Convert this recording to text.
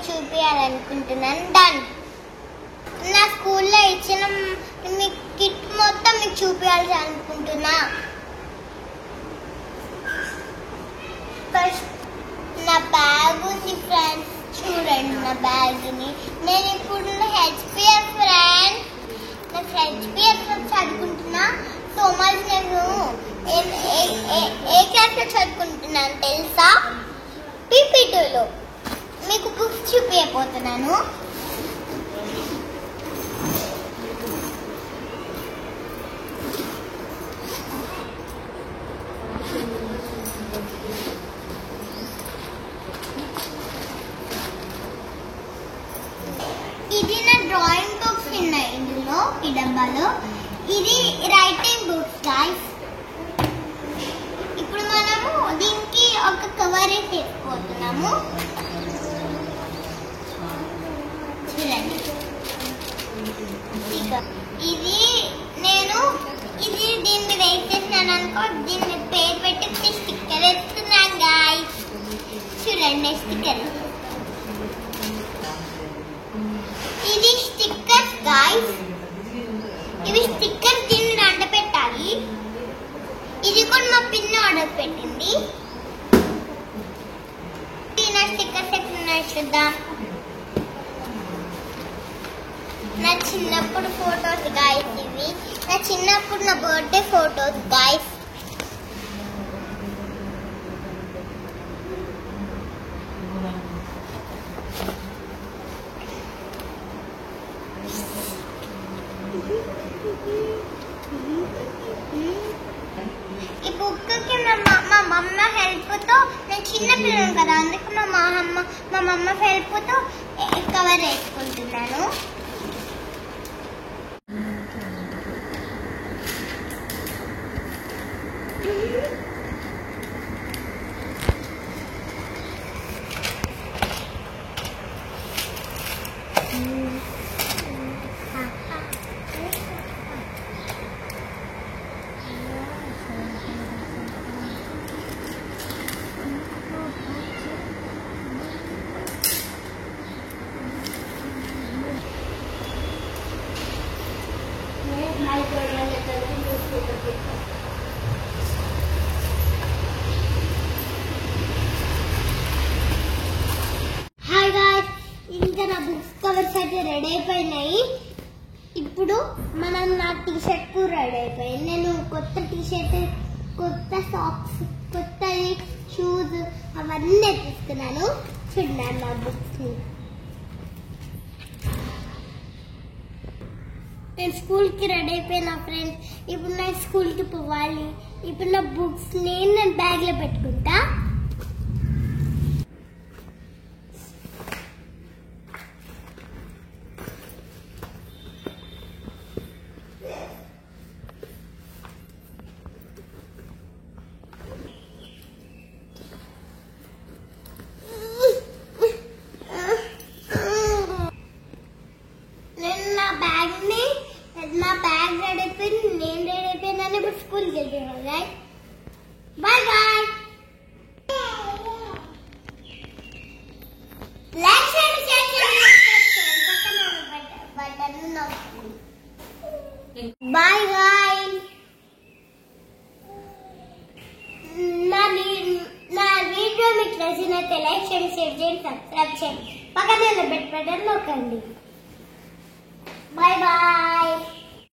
చూపించాలనుకుంటున్నాను. డన్. నా స్కూల్లో ఇచ్చిన మీ కిట్ మొత్తం మీకు చూపించాలి అనుకుంటున్నా. ఫస్ట్ నా బ్యాగ్ ఉంది ఫ్రెండ్స్, చూడండి నా బ్యాగ్ని. నేను ఇప్పుడు హెచ్పిఎఫ్ ఫ్రెండ్స్, నాకు హెచ్పిఎఫ్ చదువుకుంటున్నా. సో మచ్ నేను ఏ క్లాస్లో చదువుకుంటున్నాను తెలుసా? పీపీ2లో. మీకు బుక్స్ చూపించబోతున్నాను. ఇది నా డ్రాయింగ్ బుక్స్ ఉన్నాయి ఇందులో, ఈ డబ్బాలో. ఇది రైటింగ్ బుక్స్ గైస్. ఇప్పుడు మనము దీనికి ఒక కవర్ వేసుకోబోతున్నాము. చూడండి, ఇది నేను దీన్ని వేసేసాను అనుకో, దీన్ని పేరు పెట్టి స్టిక్కర్ వేస్తున్నాను గైస్. చూడండి స్టిక్కర్, ఇది స్టిక్కర్స్ గైస్. ఇవి స్టిక్కర్స్, దీన్ని రండ పెట్టాలి. ఇది కూడా మా పిన్ ఆర్డర్ పెట్టింది. నా స్టిక్కర్స్ ఎట్లున్నాయి చూద్దాం. నా చిన్నప్పుడు ఫొటోస్ గైస్ ఇవి. నా చిన్నప్పుడు నా బర్త్డే ఫొటోస్ గైస్. ఈ బుక్ కి మా మమ్మ హెల్ప్ తో, నేను చిన్న పిల్లలు కదా అందుకు మా మమ్మ హెల్ప్ తో కవర్ వేసుకుంటున్నాను. హాయ్ గాయ్స్, ఇంకా నా బుక్స్ కవర్స్ అయితే రెడీ అయిపోయినాయి. ఇప్పుడు మనం నా టీషర్ట్ కూడా రెడీ అయిపోయింది. నేను కొత్త టీషర్ట్, కొత్త సాక్స్, కొత్త షూస్ అవన్నీ తీసుకున్నాను. చూడండి నా బుక్స్. నేను స్కూల్కి రెడీ అయిపోయినా ఫ్రెండ్స్. ఇప్పుడు నేను స్కూల్కి పోవాలి. ఇప్పుడు నా బుక్స్ నేను బ్యాగ్లో పెట్టుకుంటా. నా బ్యాగ్ రెడీ అయిపోయింది, నేను రెడీ అయిపోయిందని ఇప్పుడు స్కూల్కి వెళ్తున్నాను గైస్. Bye bye. లైక్ చేయండి, షేర్ చేయండి, బటన్ నొక్కండి. Bye guys. నా వీడియో మీకు నచ్చినట్లయితే లైక్ చేయండి, షేర్ చేయండి, సబ్స్క్రైబ్ చేయండి, పక్కన బెల్ బటన్ నొక్కండి. Bye bye.